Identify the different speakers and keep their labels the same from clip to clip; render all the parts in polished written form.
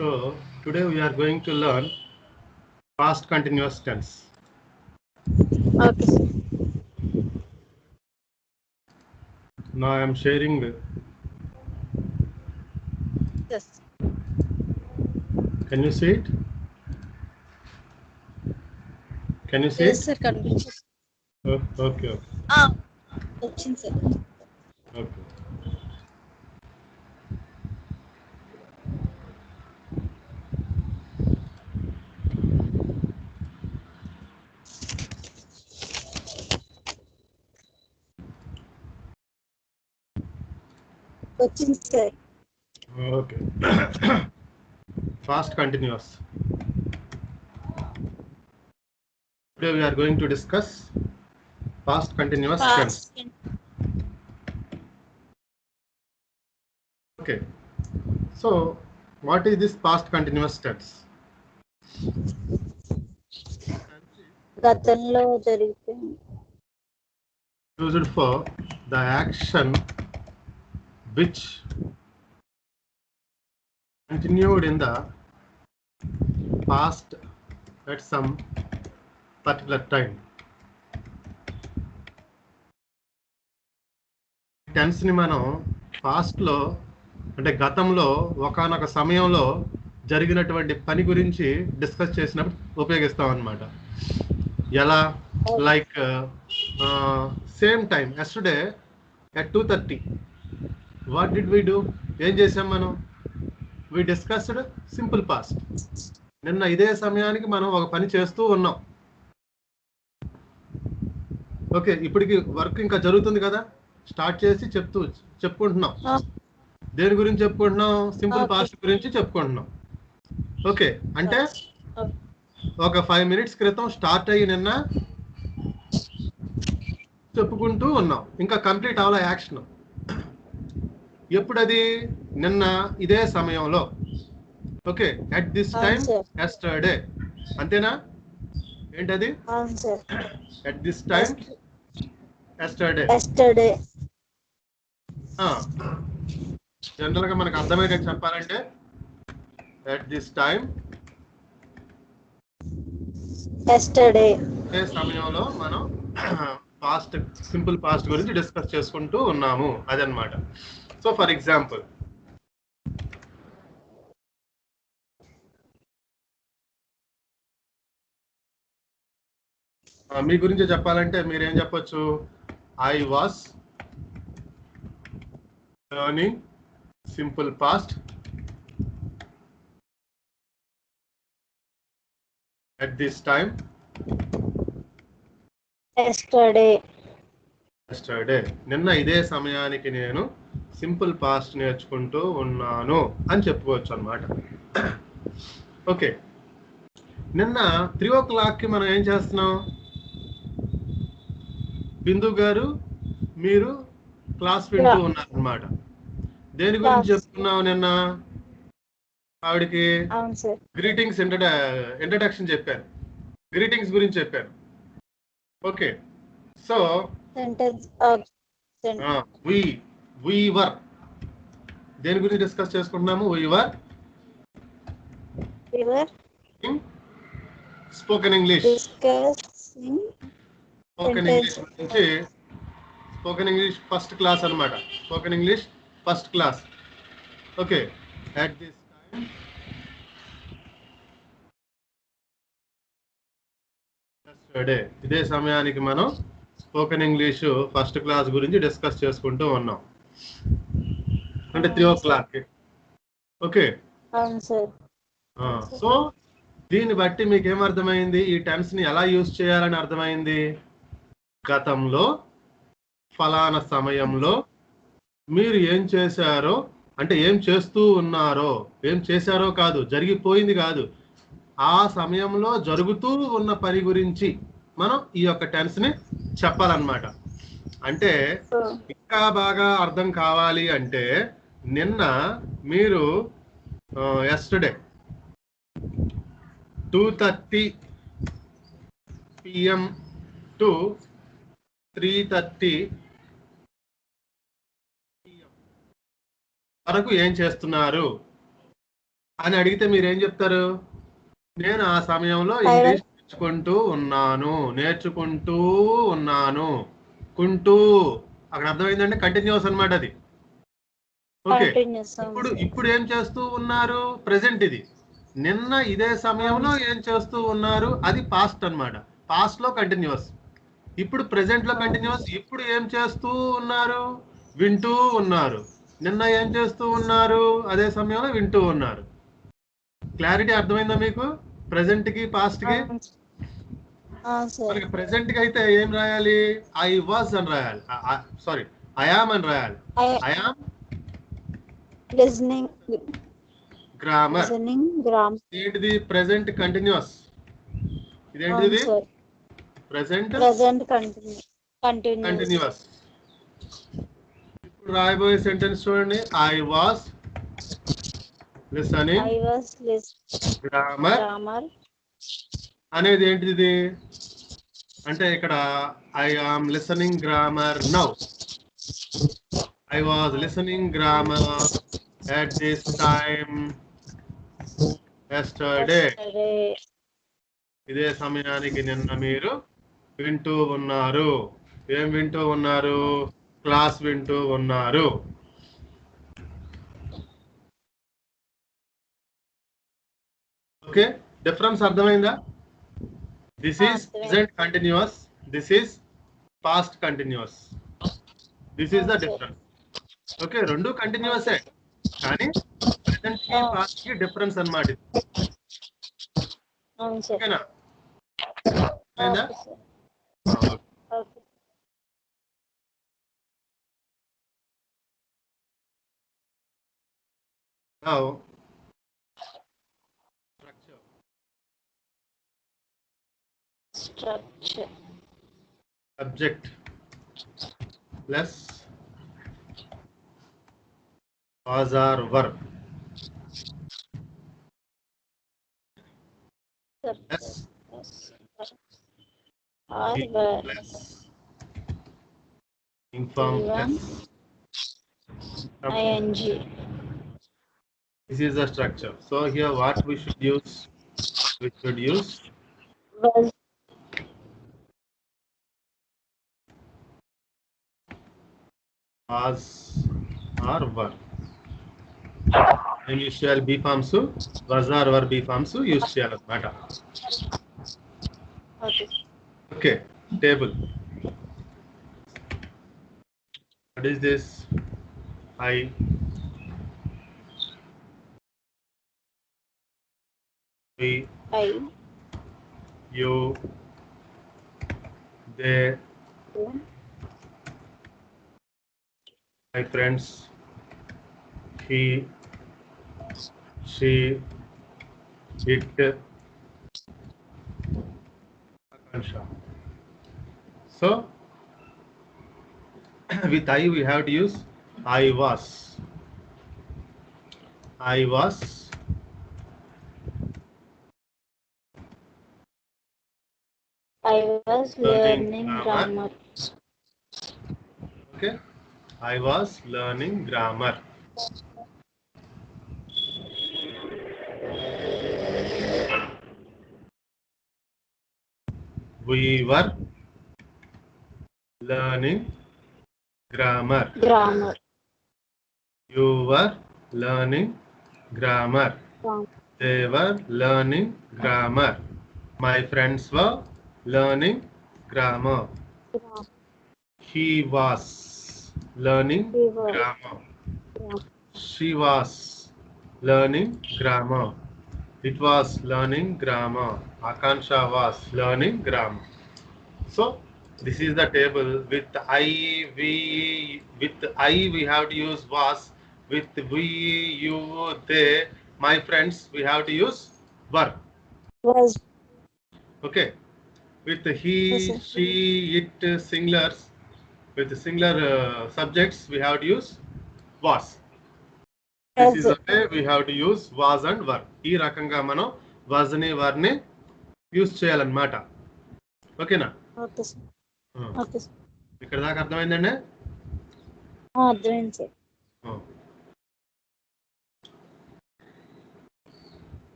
Speaker 1: So today we are going to learn past continuous tense.
Speaker 2: Okay, sir.
Speaker 1: Now I am sharing.
Speaker 2: Yes.
Speaker 1: Can you see it? Can you see
Speaker 2: Yes,
Speaker 1: it?
Speaker 2: sir. Continue.
Speaker 1: Oh, okay.
Speaker 2: వచ్చింది sir.
Speaker 1: Okay.
Speaker 2: వచ్చింది sir.
Speaker 1: Okay. Past continuous. Today we are going to discuss past continuous tense. Okay. So what is this past continuous tense?
Speaker 2: గతంలో జరిగిపోయింది.
Speaker 1: Used for the action which continued in the past at some particular time. Tense ని మనం past లో అంటే గతంలో ఒకానొక సమయంలో జరిగినటువంటి పని గురించి డిస్కస్ చేసినప్పుడు ఉపయోగిస్తాం అన్నమాట. ఎలా like same time yesterday at 2:30 what did we do? ఏం చేసాం మనం? We discussed simple past. నిన్న ఇదే సమయానికి మనం ఒక పని చేస్తూ ఉన్నాం. ఓకే, ఇప్పటికి వర్క్ ఇంకా జరుగుతుంది కదా, స్టార్ట్ చేసి చెప్పుకుంటున్నాం. దేని గురించి చెప్పుకుంటున్నాం? సింపుల్ పాస్ట్ గురించి చెప్పుకుంటున్నాం. ఓకే, అంటే ఒక 5 minutes క్రితం స్టార్ట్ అయ్యి నిన్న చెప్పుకుంటూ ఉన్నాం, ఇంకా కంప్లీట్ అవ్వాల యాక్షన్. ఎప్పుడది? నిన్న ఇదే సమయంలో. Okay, at this time yesterday. అంతేనా? ఏంటది? At this time yesterday. General గా మనకు అర్థమయ్యేటట్టు చెప్పాలంటే అట్ దిస్ టైం
Speaker 2: ఎస్టర్డే
Speaker 1: ఏ సమయంలో మనం పాస్ట్ సింపుల్ పాస్ట్ గురించి డిస్కస్ చేసుకుంటూ ఉన్నాము, అదనమాట. సో ఫర్ ఎగ్జాంపుల్, మీ గురించి చెప్పాలంటే మీరేం చెప్పొచ్చు? I was learning simple past at this time yesterday. నిన్న ఇదే సమయానికి నేను సింపుల్ పాస్ట్ నేర్చుకుంటూ ఉన్నాను అని చెప్పుకోవచ్చు అన్నమాట. ఓకే, నిన్న 3 o'clockకి మనం ఏం చేస్తున్నాం? బిందు గారు మీరు క్లాస్ వింటూ ఉన్నారు అన్నమాట. దేని గురించి చెప్తున్నాం నిన్న? ఆవిడకి గ్రీటింగ్స్ ఇంట్రడక్షన్ చెప్పాను, గ్రీటింగ్స్ గురించి చెప్పాను. ఓకే, సో we were దేని గురించి డిస్కస్ చేసుకుంటున్నాము? we were spoken English. Spoken English first class అన్నమాట. Spoken English first class. Okay, at this time yesterday ఇదే సమయానికి మనం స్పోకెన్ ఇంగ్లీష్ ఫస్ట్ క్లాస్ గురించి డిస్కస్ చేసుకుంటూ ఉన్నాం. అంటే 3 o'clock. ఓకే, సో దీన్ని బట్టి మీకు ఏమర్థమైంది? ఈ టెన్స్ ని ఎలా యూజ్ చేయాలని అర్థమైంది. గతంలో ఫలానా సమయంలో మీరు ఏం చేశారో, అంటే ఏం చేస్తూ ఉన్నారో, ఏం చేశారో కాదు, జరిగిపోయింది కాదు, ఆ సమయంలో జరుగుతూ ఉన్న పని గురించి మనం ఈ యొక్క టెన్స్ ని చెప్పాలన్నమాట. అంటే ఇంకా బాగా అర్థం కావాలి అంటే నిన్న మీరు ఎస్టర్డే 2:30 PM to 3:30 PM వరకు ఏం చేస్తున్నారు అని అడిగితే మీరు ఏం చెప్తారు? నేను ఆ సమయంలో ఇంగ్లీష్ నేర్చుకుంటూ ఉన్నాను. కుంటూ అక్కడ అర్థమైందంటే కంటిన్యూస్ అన్నమాట అది. ఓకే, ఇప్పుడు ఏం చేస్తూ ఉన్నారు? ప్రెసెంట్ ఇది. నిన్న ఇదే సమయంలో ఏం చేస్తూ ఉన్నారు? అది పాస్ట్ అన్నమాట. పాస్ట్ లో కంటిన్యూస్. ఇప్పుడు ప్రెసెంట్ లో కంటిన్యూస్. ఇప్పుడు ఏం చేస్తూ ఉన్నారు? వింటూ ఉన్నారు. నిన్న ఏం చేస్తూ ఉన్నారు? అదే సమయంలో వింటూ ఉన్నారు. క్లారిటీ అర్థమైందా మీకు? ప్రెసెంట్ కి పాస్ట్ కి. మనకి ప్రెసెంట్ కి అయితే ఏం రాయాలి? ఐ వాజ్ అని రాయాలి. సారీ, ఐ యామ్ అని రాయాలి. I am
Speaker 2: listening
Speaker 1: grammar. ఏంటిది? Present continuous. ఇదేంటిది? Present continuous. ఇప్పుడు రాయబోయే సెంటెన్స్ చూడండి. ఐ వాస్ లిసనింగ్ గ్రామర్ అనేది ఏంటిది? అంటే ఇక్కడ I am listening grammar now. I was listening grammar at this time yesterday. ఇదే సమయానికి నిన్న మీరు వింటూ ఉన్నారు. ఏం వింటూ ఉన్నారు? క్లాస్ వింటూ ఉన్నారు. ఓకే, డిఫరెన్స్ అర్థమైందా? This is present continuous, this is past continuous. This is the difference. Okay, రెండు కంటిన్యూసే కానీ ప్రెసెంట్ కి పాస్ట్ కి డిఫరెన్స్ అన్నమాట. ఓకేనా? Now, structure. Subject plus was or verb. Plus plus inform plus ing. This is the structure. So here what we should use? We should use was or verb. And usual B forms, was or verb B forms use చేయాలన్నమాట. Okay, table. What is this? I, we, you, they, my friends, he, she, it, Akansha. So with I we have to use I was. I was learning grammar. Okay, I was learning grammar. We were learning grammar. You were learning grammar. They were learning grammar. My friends were learning grammar. He was learning grammar. She was learning grammar. It was learning grammar. Akansha was learning grammar. So this is the table. With I, we have to use was. With we, you, they, my friends, we have to use were. Okay. With he, she, it, singulars, with singular subjects, we have to use was. This is the way we have to use was and were. ఈ రకంగా మనం was ని were ని use చేయాలన్నమాట. ఓకేనా? ఇక్కడ దాకా అర్థమైందండి? అర్థమైంది sir.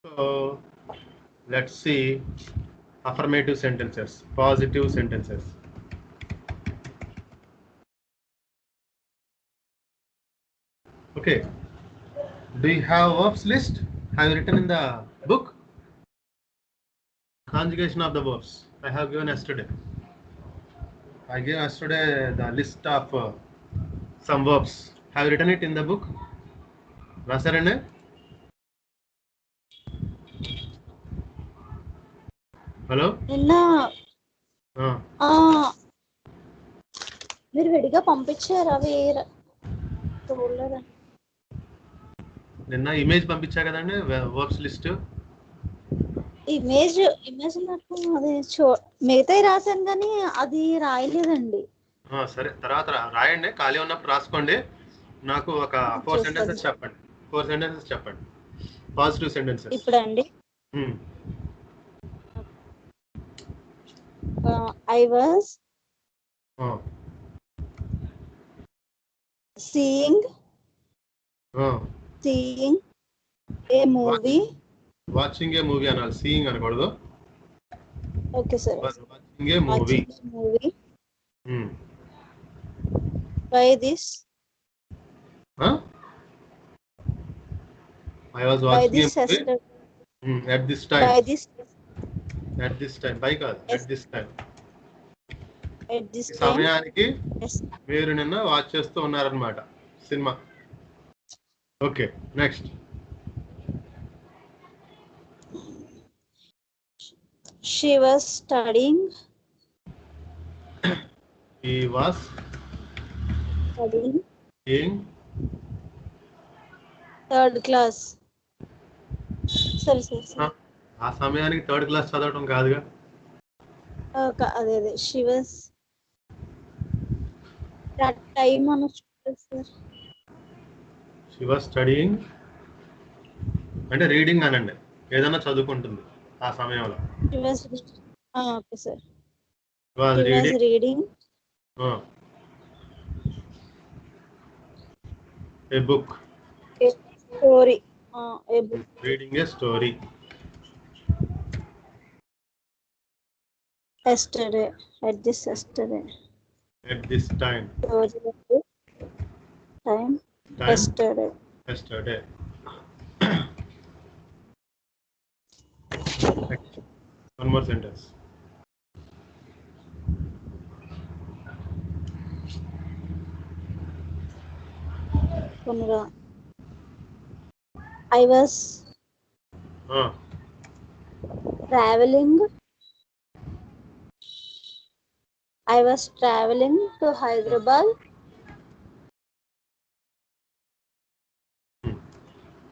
Speaker 1: So let's see affirmative sentences, positive sentences. Okay. Do you have verbs list? Have you written in the book? Conjugation of the verbs. I have given yesterday. I gave yesterday the list of some verbs. Have you written it in the book? రాశారండి? Hello
Speaker 2: నిన్న మీరు విడిగా పంపించారు అవి చూడలేదా?
Speaker 1: నిన్న image పంపించా కదండి వర్బ్స్ లిస్ట్.
Speaker 2: ఇమేజ్ నాకు అది మిగతాయి రాశాను కానీ అది రాయలేదండి.
Speaker 1: సరే తర్వాత రాయండి, ఖాళీ ఉన్నప్పుడు రాసుకోండి. నాకు ఒక 4 సెంటెన్సెస్ చెప్పండి. 4 సెంటెన్సెస్ చెప్పండి, పాజిటివ్ సెంటెన్సెస్.
Speaker 2: ఇప్పుడు అండి I was seeing a movie.
Speaker 1: Watching a movie అనాలి, సీయింగ్ అనకూడదు.
Speaker 2: Okay sir.
Speaker 1: Watching a movie.
Speaker 2: By this.
Speaker 1: I was watching a movie at this time. At this time. By కాదు, at this time.
Speaker 2: At this time.
Speaker 1: సమయానికి మీరు నిన్న watch చేస్తూ ఉన్నారన్నమాట cinema. Okay, next.
Speaker 2: She was studying.
Speaker 1: He was studying
Speaker 2: third class. సరే.
Speaker 1: ఆ సమయానికి third class చదవడం కాదుగా.
Speaker 2: అదే she was that time అనొచ్చు సార్.
Speaker 1: She was studying అంటే రీడింగ్ అనండి, ఏదైనా చదువుకుంటుంది ఆ సమయంలో.
Speaker 2: She was okay sir.
Speaker 1: Was reading a book.
Speaker 2: A story. A book.
Speaker 1: Reading a story.
Speaker 2: Yesterday. At this yesterday.
Speaker 1: At this time.
Speaker 2: Time. Yesterday.
Speaker 1: Yesterday. One more sentence.
Speaker 2: I was traveling. I was traveling to Hyderabad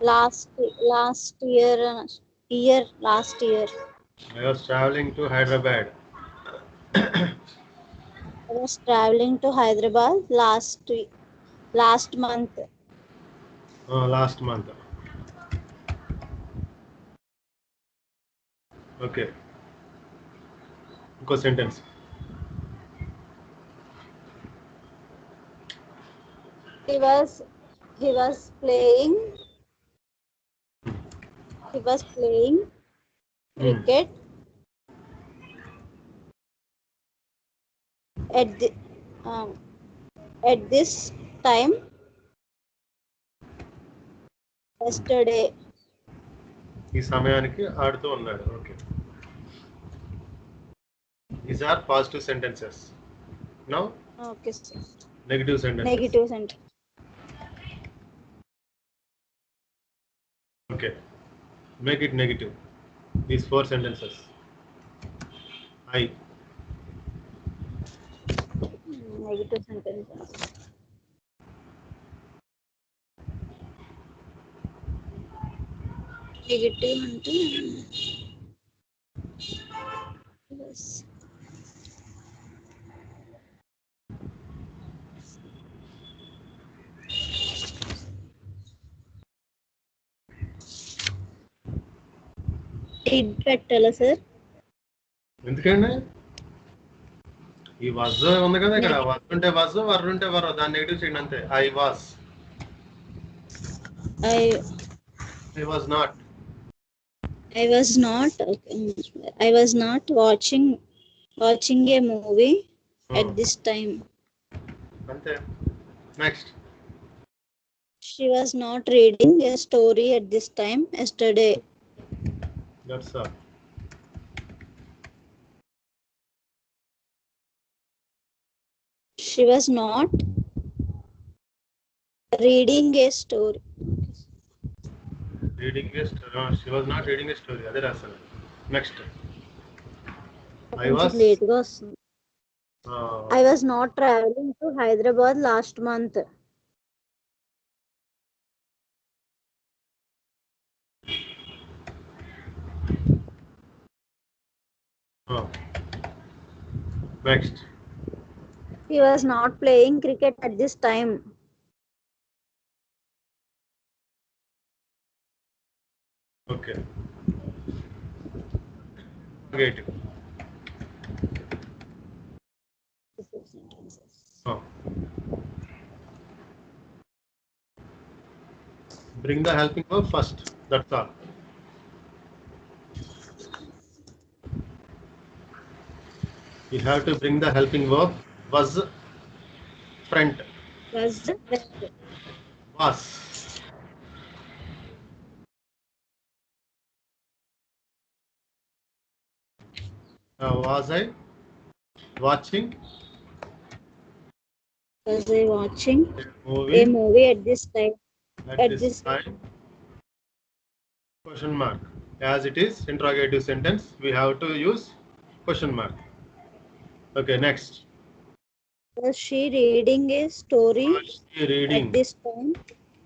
Speaker 2: last year.
Speaker 1: I was traveling to Hyderabad.
Speaker 2: I was traveling to Hyderabad last month.
Speaker 1: Last month. Okay. Inko sentence.
Speaker 2: He was playing cricket at this time yesterday.
Speaker 1: ఈ సమయానికి ఆడుతూ ఉన్నాడు. Okay. These are positive sentences. Now
Speaker 2: okay sir.
Speaker 1: Negative sentence. Okay, make it negative. These 4 sentences.
Speaker 2: Negative sentences. Negative అంటే yes. Did పెట్టాలా sir?
Speaker 1: ఎందుకండి ఈ was ఉంది కదా ఇక్కడ. was ఉంటే was, were ఉంటే were, దాన్ని నెగటివ్ చేయండి అంతే. I was not.
Speaker 2: I was not watching a movie at this time.
Speaker 1: Ante. Next.
Speaker 2: She was not reading a story at this time yesterday.
Speaker 1: That's all.
Speaker 2: She was not reading a story.
Speaker 1: Reading a story. No, she was not reading a story. Ade rasana. Next. I
Speaker 2: కొంచెం
Speaker 1: was.
Speaker 2: late గా వస్తుంది.
Speaker 1: Uh,
Speaker 2: I was not traveling to Hyderabad last month.
Speaker 1: oh. Next.
Speaker 2: He was not playing cricket at this time.
Speaker 1: Okay. Negative. Oh. Bring the helping verb first. That's all. You have to bring the helping verb. Was front.
Speaker 2: Was
Speaker 1: Was. Was I watching
Speaker 2: was I watching
Speaker 1: a
Speaker 2: a movie at this time?
Speaker 1: at this time? Question mark. As it is interrogative sentence, we have to use question mark. Okay, next.
Speaker 2: Was she reading a story
Speaker 1: Was she reading?
Speaker 2: at this time?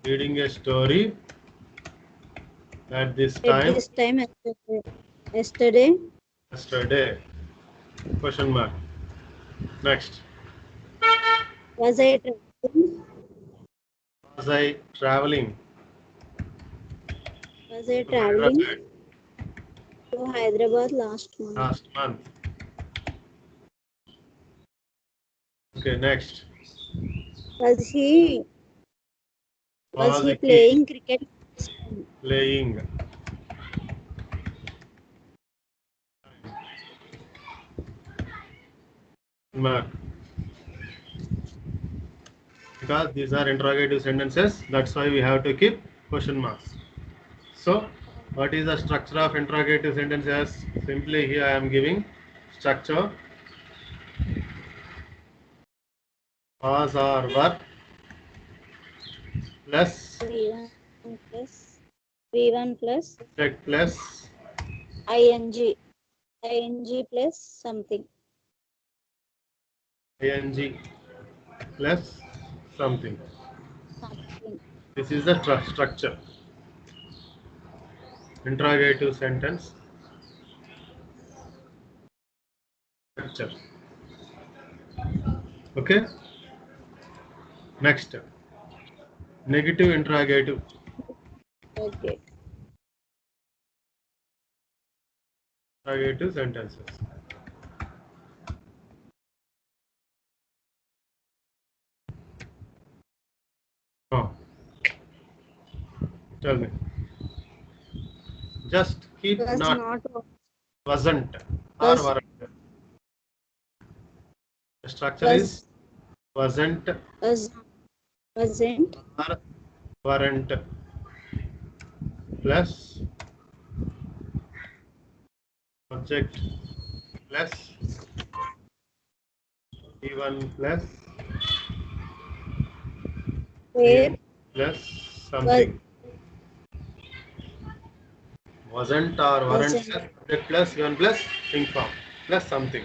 Speaker 1: Reading a story at this
Speaker 2: At
Speaker 1: time?
Speaker 2: this time yesterday.
Speaker 1: Yesterday. Question mark. Next.
Speaker 2: Was I traveling?
Speaker 1: Was I traveling?
Speaker 2: Was I
Speaker 1: to
Speaker 2: traveling
Speaker 1: Hyderabad
Speaker 2: to Hyderabad last month?
Speaker 1: last month? Okay, next.
Speaker 2: Was he
Speaker 1: Was
Speaker 2: playing cricket?
Speaker 1: playing? Mark. Because these are interrogative sentences, that's why we have to keep question marks. So, what is the structure of interrogative sentences? Simply here I am giving structure. Was or were plus
Speaker 2: V1 plus
Speaker 1: subject plus
Speaker 2: ing plus something.
Speaker 1: ing plus something. This is the structure. Interrogative sentence structure. Okay. Next. Negative interrogative.
Speaker 2: Okay.
Speaker 1: Interrogative sentences. Oh. Tell me. Just keep
Speaker 2: Was
Speaker 1: not wasn't or weren't. The structure is wasn't
Speaker 2: wasn't
Speaker 1: or weren't plus subject plus V1 plus
Speaker 2: where
Speaker 1: plus something. Wasn't or weren't
Speaker 2: wasn't
Speaker 1: plus subject plus V1 plus thing form plus something.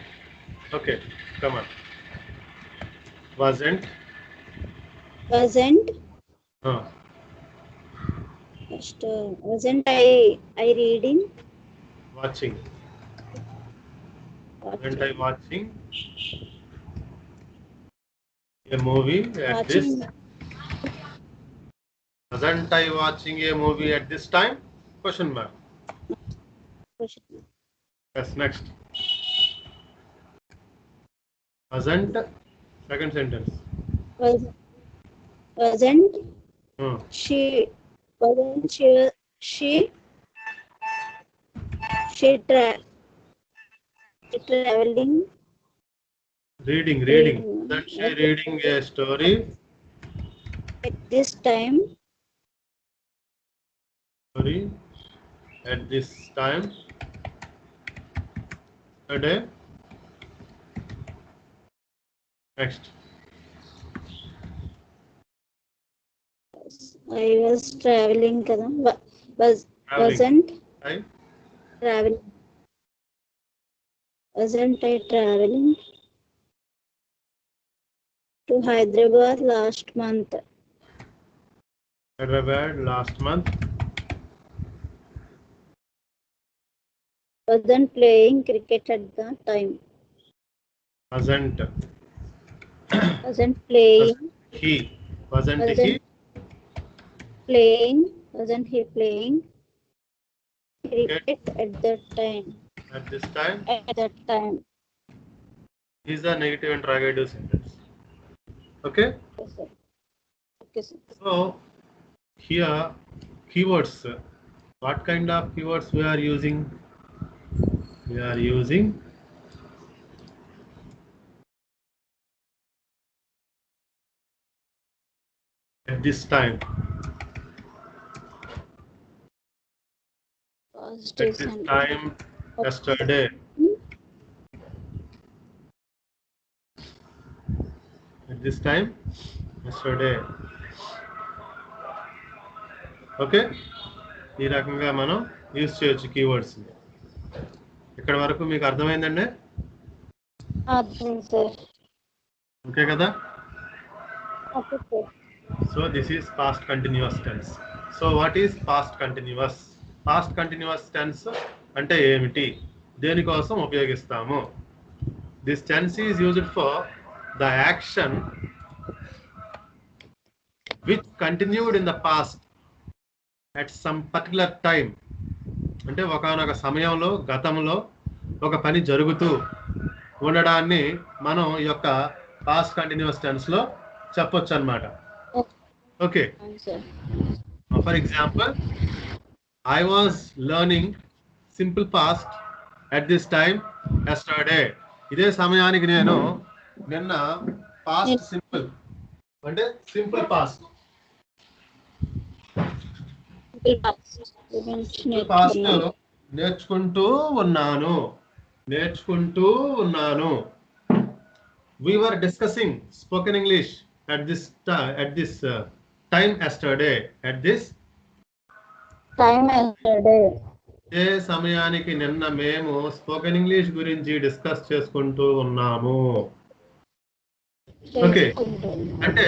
Speaker 1: Okay, come on. Wasn't.
Speaker 2: Just, wasn't I reading?
Speaker 1: Watching. Wasn't I watching a movie at this? Wasn't I watching a movie at this time? Question mark. Yes, next. Wasn't. Second sentence.
Speaker 2: Wasn't she She traveling.
Speaker 1: Reading.
Speaker 2: Reading.
Speaker 1: That she reading a story.
Speaker 2: At this time.
Speaker 1: At this time. Today. Next.
Speaker 2: I was traveling కదా. Wasn't I traveling to Hyderabad last month? Wasn't playing cricket at that time.
Speaker 1: Wasn't
Speaker 2: playing.
Speaker 1: Wasn't
Speaker 2: he playing cricket at that time?
Speaker 1: At this time.
Speaker 2: At that time.
Speaker 1: Is the negative interrogative sentence. Okay?
Speaker 2: Yes, sir. Okay, sir.
Speaker 1: So here keywords. What kind of keywords we are using? We are using at this time.
Speaker 2: Past
Speaker 1: At this time, yesterday. At this time, yesterday. Okay, ఈ రకంగా మనం use చేయొచ్చు keywords. ఇక్కడ వరకు మీకు అర్థమైందండి? Okay కదా? So this is past continuous tense. So what is past continuous? Past continuous tense అంటే ఏమిటి, దేనికోసం ఉపయోగిస్తాము? This tense is used for the action which continued in the past at some particular time. అంటే ఒకనొక సమయంలో, గతంలో ఒక పని జరుగుతూ ఉండడాన్ని మనం ఈ యొక్క పాస్ట్ కంటిన్యూస్ టెన్స్ లో చెప్పొచ్చు అన్నమాట. Okay, for example, I was learning simple past at this time yesterday. ఇదే సమయానికి నేను నిన్న పాస్ట్ సింపుల్ అంటే సింపుల్ పాస్ట్ నేర్చుకుంటూ ఉన్నాను. We were discussing spoken English at this time yesterday. At this
Speaker 2: time yesterday.
Speaker 1: ఏ సమయానికి నిన్న మేము స్పోకెన్ ఇంగ్లీష్ గురించి డిస్కస్ చేసుకుంటూ ఉన్నాము. ఓకే, అంటే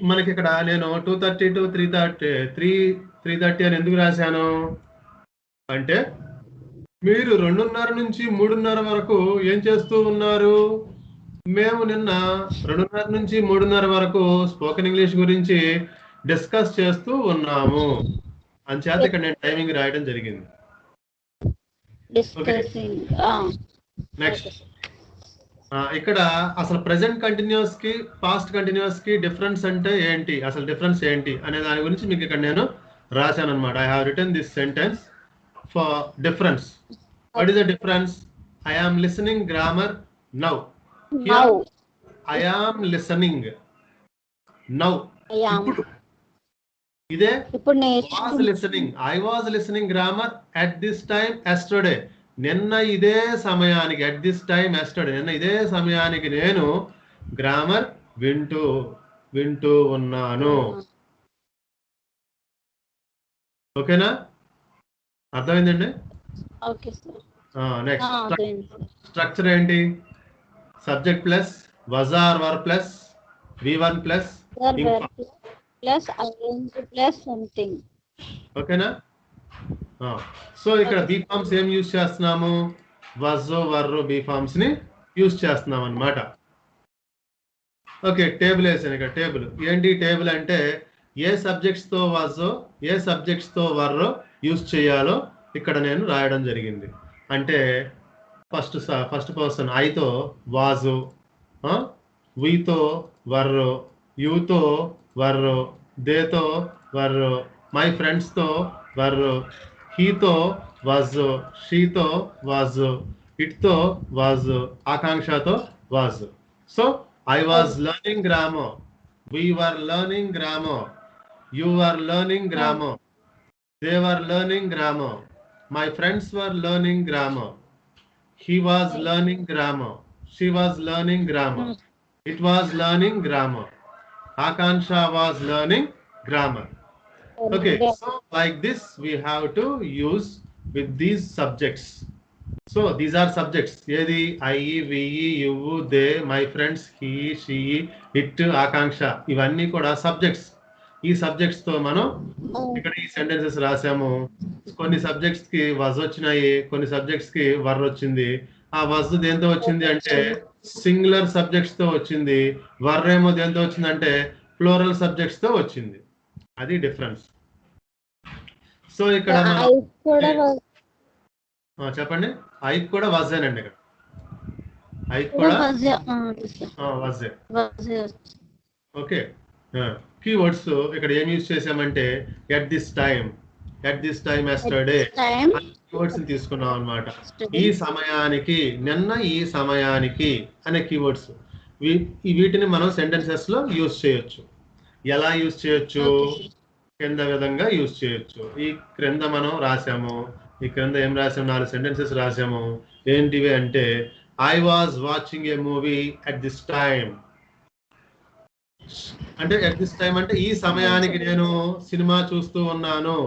Speaker 1: మనకి ఇక్కడ నేను 2:30 to 3:30 అని ఎందుకు రాశాను అంటే, మీరు 2:30 నుంచి 3:30 వరకు ఏం చేస్తూ ఉన్నారు? మేము నిన్న 2:30 నుంచి 3:30 వరకు స్పోకెన్ ఇంగ్లీష్ గురించి డిస్కస్ చేస్తూ ఉన్నాము. అంచేత ఇక్కడ నేను టైమింగ్ రాయడం జరిగింది. నెక్స్ట్, ఇక్కడ అసలు ప్రెసెంట్ కంటిన్యూస్ కి పాస్ట్ కంటిన్యూస్ కి డిఫరెన్స్ అంటే ఏంటి, అసలు డిఫరెన్స్ ఏంటి అనే దాని గురించి మీకు ఇక్కడ నేను రాశాను అనమాట. I have written this sentence for difference. What is the difference? I am listening grammar now. I am listening now. ఇప్పుడు ఇదే was listening. I was listening grammar at this time yesterday. నిన్న ఇదే సమయానికి, అట్ దిస్ టైమ్ ఎస్టర్డే, నిన్న ఇదే సమయానికి నేను grammar వింటూ ఉన్నాను. ఓకేనా? అర్థమైందండి? నెక్స్ట్, స్ట్రక్చర్ ఏంటి? Subject plus was or were plus V1 plus
Speaker 2: plus ing plus something.
Speaker 1: ఓకేనా? సో ఇక్కడ బీ ఫార్మ్స్ ఏం యూజ్ చేస్తున్నాము? was, were, బీ ఫార్మ్స్ ని యూజ్ చేస్తున్నాం అన్నమాట. ఓకే, టేబుల్ వేసాను. ఇక్కడ టేబుల్ ఏంటి? టేబుల్ అంటే ఏ సబ్జెక్ట్స్ తో was, ఏ సబ్జెక్ట్స్ తో were యూజ్ చేయాలో ఇక్కడ నేను రాయడం జరిగింది. అంటే ఫస్ట్ పర్సన్ ఐతో was, వీతో were, యూతో were, దేతో were, మై ఫ్రెండ్స్ తో were, హీతో వాజ్, షీతో వాజ్, ఇట్తో వాజ్, ఆకాంక్షతో was. So I was learning grammar, we were learning grammar, you were learning grammar, they were learning grammar, my friends were learning grammar, he was learning grammar, she was learning grammar, it was learning grammar, Akansha was learning grammar. Okay, so like this we have to use with these subjects. So these are subjects. ఏది I, we, you, they, my friends, he, she, it, Akanksha, ఇవన్నీ కూడా subjects. ఈ subjects తో మనం ఇక్కడ ఈ sentences రాసాము. కొన్ని subjects కి వజ్ వచ్చినాయి, కొన్ని సబ్జెక్ట్స్ కి వర్ వచ్చింది. ఆ వజ్ దేంతో వచ్చింది అంటే సింగులర్ సబ్జెక్ట్స్ తో వచ్చింది. వర్ ఏమో దేంతో వచ్చిందంటే ప్లూరల్ సబ్జెక్ట్స్ తో వచ్చింది. అది డిఫరెన్స్. సో ఇక్కడ చెప్పండి. ఐ కూడా వజేనండి, ఇక్కడ ఐ కూడా వజే. ఓకే, కీవర్డ్స్ ఇక్కడ ఏం యూజ్ చేసామంటే at this time, at this time yesterday keywords తీసుకున్నాం అన్నమాట. ఈ సమయానికి, నిన్న ఈ సమయానికి అనే కీవర్డ్స్. వీటిని మనం సెంటెన్సెస్ లో యూజ్ చేయొచ్చు. ఎలా యూజ్ చేయొచ్చు? కింద విధంగా యూజ్ చేయొచ్చు. ఈ క్రింద మనం రాసాము, ఈ క్రింద ఏం రాసాము? 4 సెంటెన్సెస్ రాసాము. ఏంటివి అంటే I was watching a movie at this time. అంటే ఎట్ దిస్ టైం అంటే ఈ సమయానికి నేను సినిమా చూస్తూ ఉన్నాను.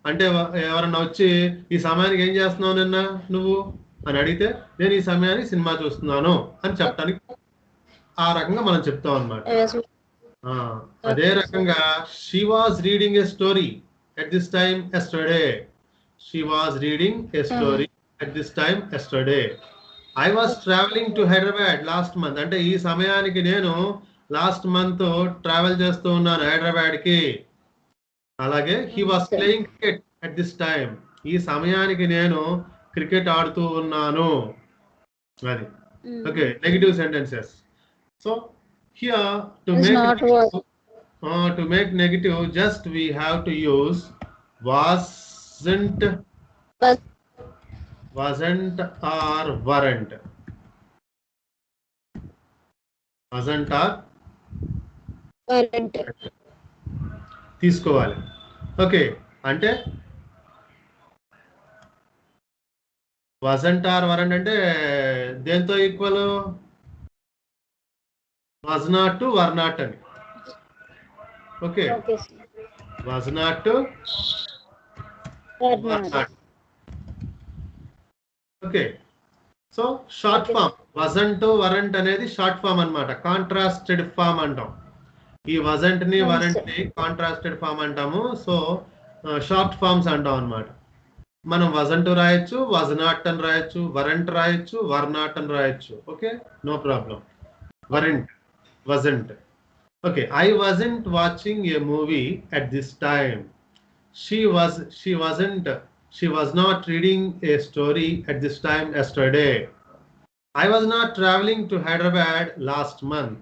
Speaker 1: అంటే ఎవరన్నా వచ్చి ఈ సమయానికి ఏం చేస్తున్నావు నిన్న నువ్వు అని అడిగితే నేను ఈ సమయానికి సినిమా చూస్తున్నాను అని చెప్పడానికి ఆ రకంగా మనం చెప్తాం అన్నమాట. అదే రకంగా she was reading a story at this time yesterday. She was reading a story at this time yesterday. I was traveling to Hyderabad last month. అంటే ఈ సమయానికి నేను లాస్ట్ మంత్ ట్రావెల్ చేస్తూ ఉన్నాను హైదరాబాద్ కి. అలాగే he was playing cricket at this time. ఈ సమయానికి నేను క్రికెట్ ఆడుతూ ఉన్నాను. అది okay, negative sentences. So here to make negative just we have to use wasn't or weren't. Wasn't or weren't తీసుకోవాలి. ఓకే, అంటే wasn't or weren't అంటే దేంతో equal? was not to were not అని. Okay, was not to were not. Okay, so short form wasn't to weren't అనేది short form అన్నమాట. Contrasted form అంటాం. ఈ wasn't ని weren't ని కాంట్రాస్టెడ్ ఫామ్ అంటాము. సో షార్ట్ ఫామ్స్ అంటాం అన్నమాట. మనం wasn't రాయొచ్చు, was not అని రాయొచ్చు, weren't రాయొచ్చు, were not అని రాయొచ్చు. Okay, no problem. weren't, wasn't. Okay, I wasn't watching a movie at this time. She was not reading a story at this time yesterday. I was not traveling to Hyderabad last month.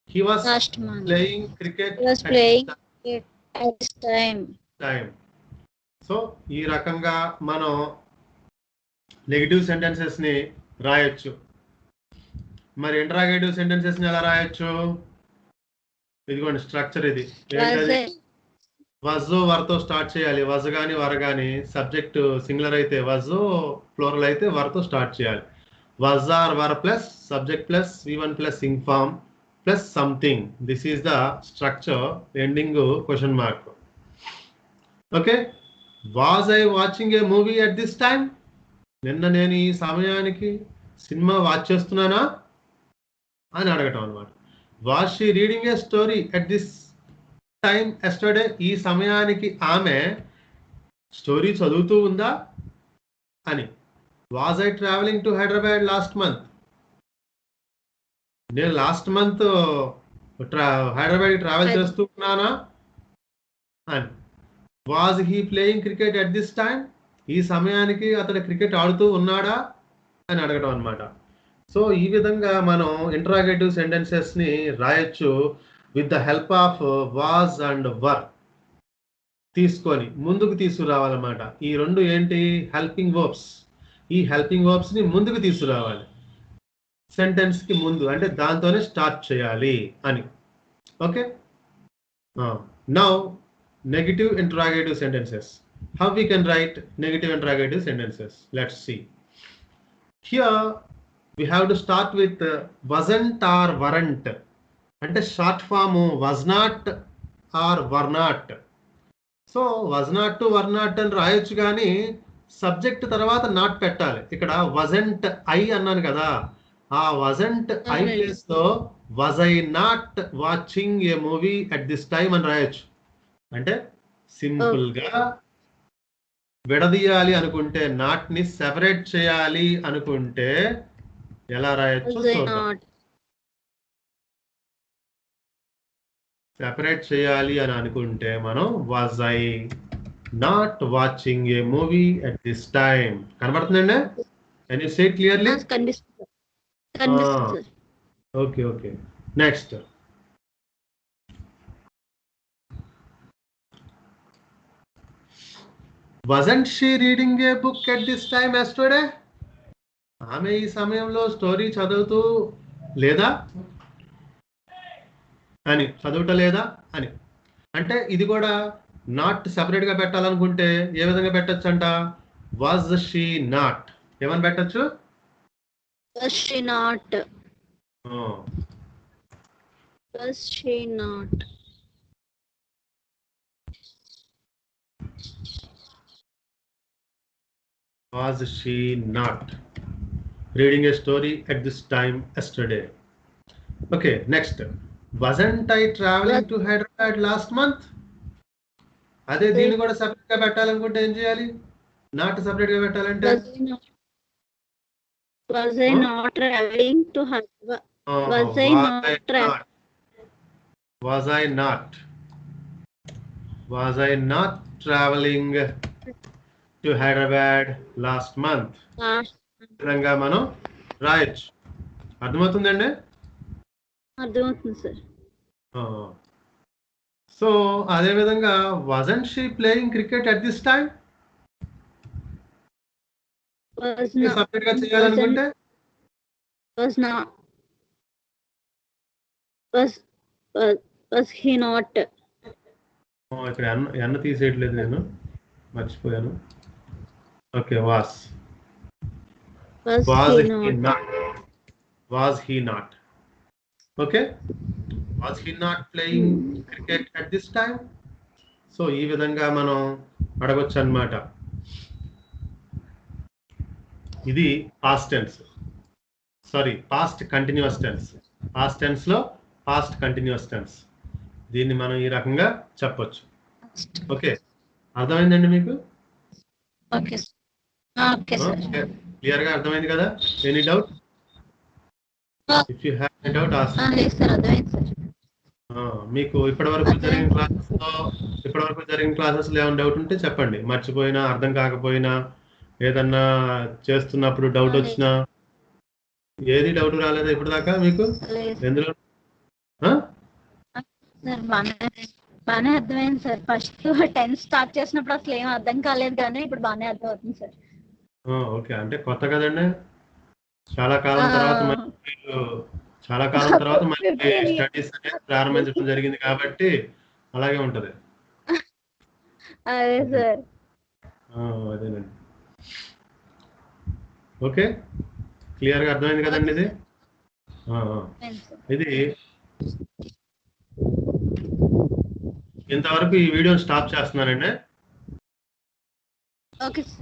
Speaker 1: He was playing cricket
Speaker 2: at this time.
Speaker 1: So ఈ రకంగా మనం negative sentences ని రాయొచ్చు. మరి interrogative sentences ని ఎలా రాయొచ్చు? ఇదిగోండి స్ట్రక్చర్ ఇది. వజ్ వర్తో స్టార్ట్ చేయాలి. వజ్ గాని వర్ గాని, సబ్జెక్ట్ సింగులర్ అయితే వజ్, ప్లూరల్ అయితే వర్తో స్టార్ట్ చేయాలి. Was or were plus subject plus V1 plus ing form plus something. This is the structure ending question mark. Okay, was I watching a movie at this time? నిన్న నేను ఈ సమయానికి cinema watch చేస్తున్నానా అని అడగటం అనమాట. Was she reading A story at this time yesterday? ఈ సమయానికి ఆమె స్టోరీ చదువుతూ ఉందా అని. Was I travelling to Hyderabad last month? నేను లాస్ట్ మంత్ హైదరాబాద్ ట్రావెల్ చేస్తూ ఉన్నానా అని. Was he playing cricket at this time? ఈ సమయానికి అతడు క్రికెట్ ఆడుతూ ఉన్నాడా అని అడగటం అనమాట. సో ఈ విధంగా మనం ఇంటరాగేటివ్ సెంటెన్సెస్ ని రాయొచ్చు with the help of was and were. తీసుకొని ముందుకు తీసుకురావాలన్నమాట. ఈ రెండు ఏంటి? Helping verbs. ఈ హెల్పింగ్ వర్బ్స్ ని ముందుకు తీసుకురావాలి సెంటెన్స్ కి ముందు, అంటే దాంతోనే స్టార్ట్ చేయాలి అని. Okay, now negative interrogative sentences. How we can write negative interrogative sentences? Let's see. Here we have to start with wasn't or weren't. అంటే short form was not or were not. So was not to were not అని రాయొచ్చు, కానీ subject తర్వాత not పెట్టాలి. ఇక్కడ wasn't I అన్నాను కదా, ఆ wasn't I ప్లేస్ లో was I not watching a movie at this time అని రాయొచ్చు. అంటే సింపుల్ గా విడదీయాలి అనుకుంటే, నాట్ ని సెపరేట్ చేయాలి అనుకుంటే ఎలా రాయొచ్చు చూద్దాం. సెపరేట్ చేయాలి అని అనుకుంటే మనం was I not watching a movie at this time. కనబడుతుందండి? Can you say it clearly? Okay okay, next. Wasn't she reading a book at this time yesterday? ఆమె ఈ సమయంలో స్టోరీ చదువుతూ లేదా అని, చదువుటలేదా అని. అంటే ఇది కూడా నాట్ సెపరేట్ గా పెట్టాలనుకుంటే ఏ విధంగా పెట్టచ్చు అంట? was she not ఏమని పెట్టచ్చు?
Speaker 2: Was she not?
Speaker 1: Oh.
Speaker 2: Was she not?
Speaker 1: Was she not reading a story at this time yesterday? Okay, next. Wasn't I traveling to Hyderabad last month? అదే దీన్ని కూడా separate గా పెట్టాలనుకుంటే ఏం చేయాలి? నాట్ సెపరేట్ గా పెట్టాలంటే
Speaker 2: Was I not traveling to Hyderabad? Was I not traveling?
Speaker 1: Was I not? Was I not traveling to Hyderabad last month? విధంగా మనం రాయొచ్చు. అర్థమవుతుందండి?
Speaker 2: అర్థమవుతుంది సార్.
Speaker 1: సో అదే విధంగా wasn't she playing cricket at this time? Separate గా చేయాలనుకుంటే
Speaker 2: was not. Was he not?
Speaker 1: ఇక్కడ ఎన్న తీసేయట్లేదు, నేను మర్చిపోయాను. Okay, was he not? Okay, was he not playing cricket at this time? So ఈ విధంగా మనం అడగొచ్చు అన్నమాట. ఇది past tense, sorry past continuous tense. Past tense లో పాస్ట్ కంటిన్యూస్ టెన్స్, దీన్ని మనం ఈ రకంగా చెప్పొచ్చు. ఓకే, అర్థమైందండి మీకు? క్లియర్ గా అర్థమైంది కదా? Any doubt? If you have any doubt ask. మీకు ఇప్పటివరకు జరిగిన క్లాసెస్ లో ఏమైనా డౌట్ ఉంటే చెప్పండి. మర్చిపోయినా, అర్థం కాకపోయినా, ఏదన్నా చేస్తున్నప్పుడు డౌట్ వచ్చినా, ఏది డౌట్ రాలేదా ఇప్పుడు దాకా మీకు? ఎందులో
Speaker 2: బాగానే అర్థమైంది సార్. ఫస్ట్ 10 స్టార్ట్ చేసినప్పుడు అసలు ఏం అర్థం కాలేదు, కానీ ఇప్పుడు బాగానే అర్థం అవుతుంది సార్.
Speaker 1: ఓకే, అంటే కొత్త కదండి, చాలా కాలం తర్వాత మళ్ళీ స్టడీస్ అనేది ప్రారంభించడం జరిగింది కాబట్టి అలాగే ఉంటది.
Speaker 2: అదే సార్.
Speaker 1: అదేనండి. ఓకే, క్లియర్ గా అర్థమైంది కదండి ఇది? ఇది ఇంతవరకు ఈ వీడియోని స్టాప్ చేస్తున్నానండి.
Speaker 2: Okay sir.